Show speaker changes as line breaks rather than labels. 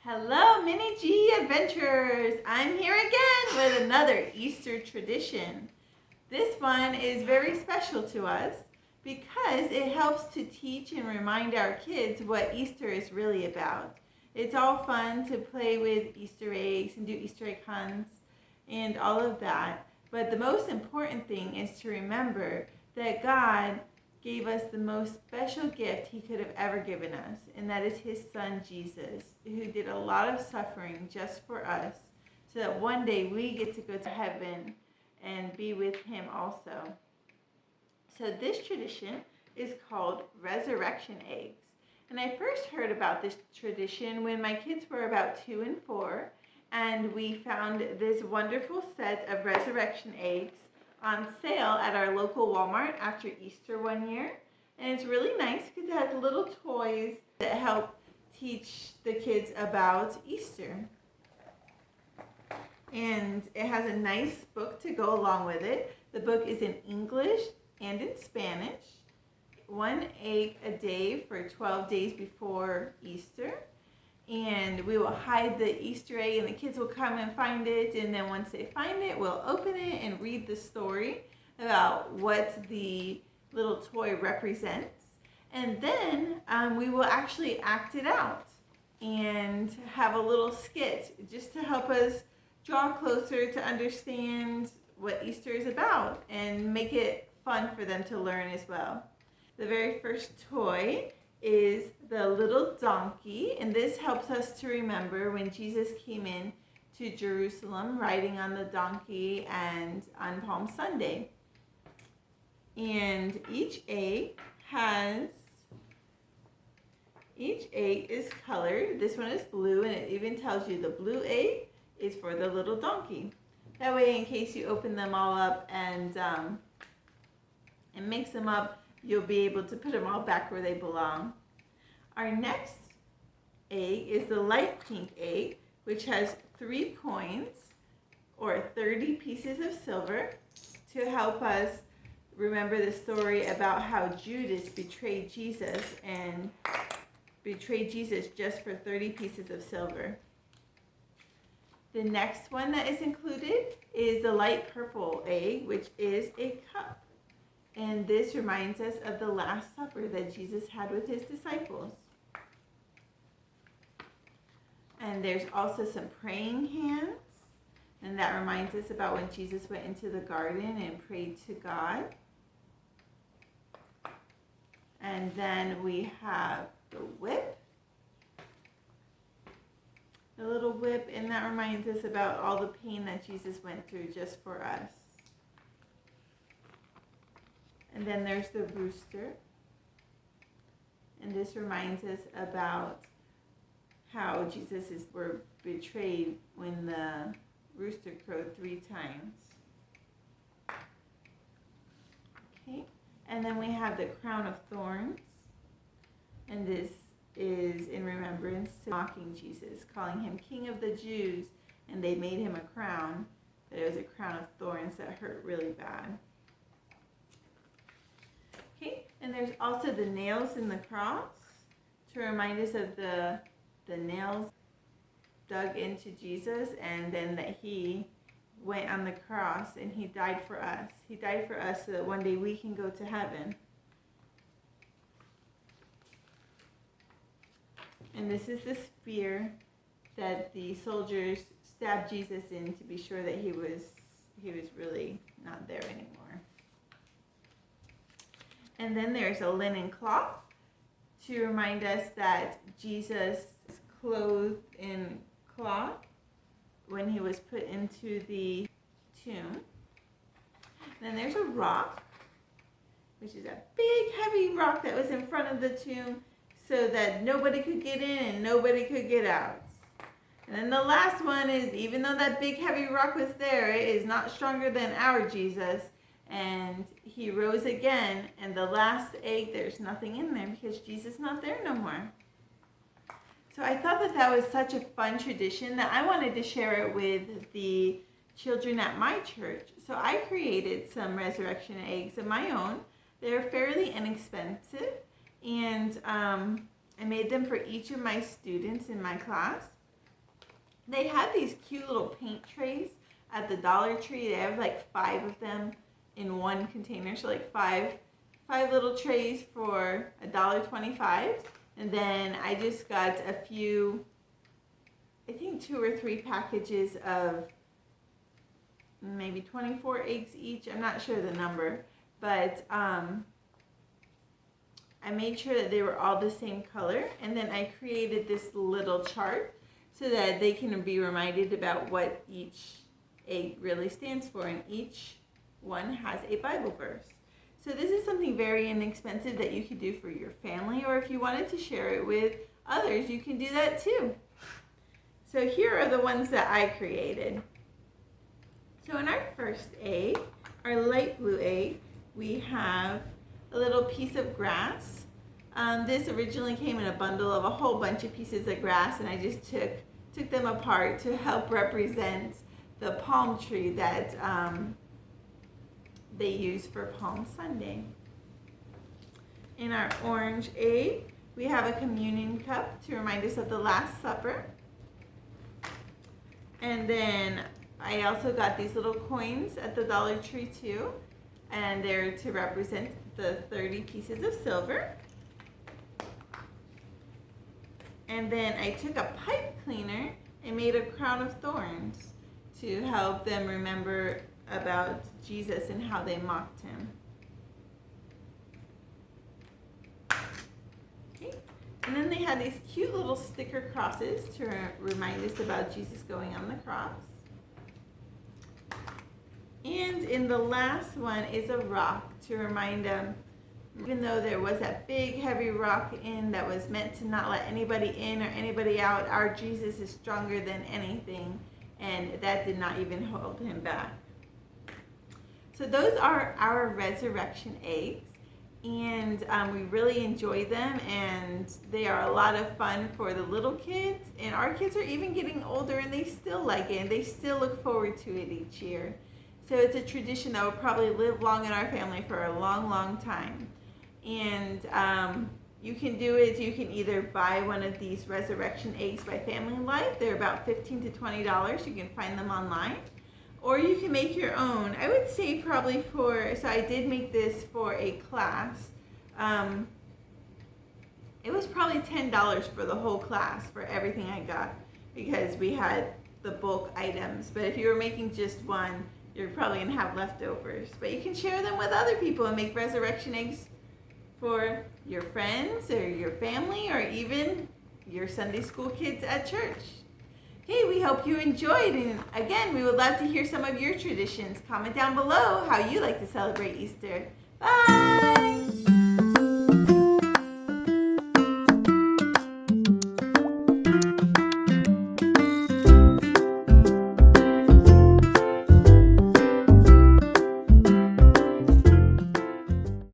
Hello, Mini G Adventurers! I'm here again with another Easter tradition. This one is very special to us because it helps to teach and remind our kids what Easter is really about. It's all fun to play with Easter eggs and do Easter egg hunts and all of that. But the most important thing is to remember that God gave us the most special gift he could have ever given us, and that is his son Jesus, who did a lot of suffering just for us, so that one day we get to go to heaven and be with him also. So this tradition is called resurrection eggs. And I first heard about this tradition when my kids were about 2 and 4, and we found this wonderful set of resurrection eggs on sale at our local Walmart after Easter one year. And it's really nice because it has little toys that help teach the kids about Easter. And it has a nice book to go along with it. The book is in English and in Spanish. 1 egg a day for 12 days before Easter. And we will hide the Easter egg and the kids will come and find it, and then once they find it, we'll open it and read the story about what the little toy represents. And then we will actually act it out and have a little skit just to help us draw closer to understand what Easter is about and make it fun for them to learn as well. The very first toy is the little donkey, and this helps us to remember when Jesus came in to Jerusalem riding on the donkey and on Palm Sunday. And each egg is colored. This one is blue, and it even tells you the blue egg is for the little donkey. That way, in case you open them all up and mix them up, you'll be able to put them all back where they belong. Our next egg is the light pink egg, which has 3 coins or 30 pieces of silver to help us remember the story about how Judas betrayed Jesus and betrayed Jesus just for 30 pieces of silver. The next one that is included is the light purple egg, which is a cup. And this reminds us of the Last Supper that Jesus had with his disciples. And there's also some praying hands. And that reminds us about when Jesus went into the garden and prayed to God. And then we have the whip. The little whip, and that reminds us about all the pain that Jesus went through just for us. And then there's the rooster. And this reminds us about how Jesus were betrayed when the rooster crowed 3 times. Okay. And then we have the crown of thorns. And this is in remembrance to mocking Jesus, calling him King of the Jews. And they made him a crown, but it was a crown of thorns that hurt really bad. Okay, and there's also the nails in the cross to remind us of the nails dug into Jesus, and then that he went on the cross and he died for us. He died for us so that one day we can go to heaven. And this is the spear that the soldiers stabbed Jesus in to be sure that he was really not there anymore. And then there's a linen cloth to remind us that Jesus is clothed in cloth when he was put into the tomb. Then there's a rock, which is a big heavy rock that was in front of the tomb so that nobody could get in and nobody could get out. And then the last one is, even though that big heavy rock was there, it is not stronger than our Jesus. And he rose again, and the last egg, there's nothing in there because Jesus is not there no more. So I thought that was such a fun tradition that I wanted to share it with the children at my church. So I created some resurrection eggs of my own. They're fairly inexpensive, and I made them for each of my students in my class. They have these cute little paint trays at the Dollar Tree. They have like 5 of them in one container, so like five little trays for $1.25. And then I just got a few, I think 2 or 3 packages of maybe 24 eggs each. I'm not sure the number, but I made sure that they were all the same color, and then I created this little chart so that they can be reminded about what each egg really stands for, and each one has a Bible verse. So this is something very inexpensive that you could do for your family, or if you wanted to share it with others, you can do that too. So here are the ones that I created. So in our first egg, our light blue egg, we have a little piece of grass. This originally came in a bundle of a whole bunch of pieces of grass, and I just took them apart to help represent the palm tree that they use for Palm Sunday. In our orange egg, we have a communion cup to remind us of the Last Supper. And then I also got these little coins at the Dollar Tree too, and they're to represent the 30 pieces of silver. And then I took a pipe cleaner and made a crown of thorns to help them remember about Jesus and how they mocked him. Okay. And then they had these cute little sticker crosses to remind us about Jesus going on the cross. And in the last one is a rock to remind them, even though there was that big heavy rock in that was meant to not let anybody in or anybody out, our Jesus is stronger than anything, and that did not even hold him back. So those are our resurrection eggs, and we really enjoy them, and they are a lot of fun for the little kids, and our kids are even getting older and they still like it, and they still look forward to it each year. So it's a tradition that will probably live long in our family for a long, long time. And you can do it, you can either buy one of these resurrection eggs by Family Life. They're about $15 to $20. You can find them online. Or you can make your own. I would say probably so I did make this for a class. It was probably $10 for the whole class for everything I got, because we had the bulk items. But if you were making just one, you're probably going to have leftovers. But you can share them with other people and make resurrection eggs for your friends or your family, or even your Sunday school kids at church. Okay, we hope you enjoyed, and again, we would love to hear some of your traditions. Comment down below how you like to celebrate Easter. Bye!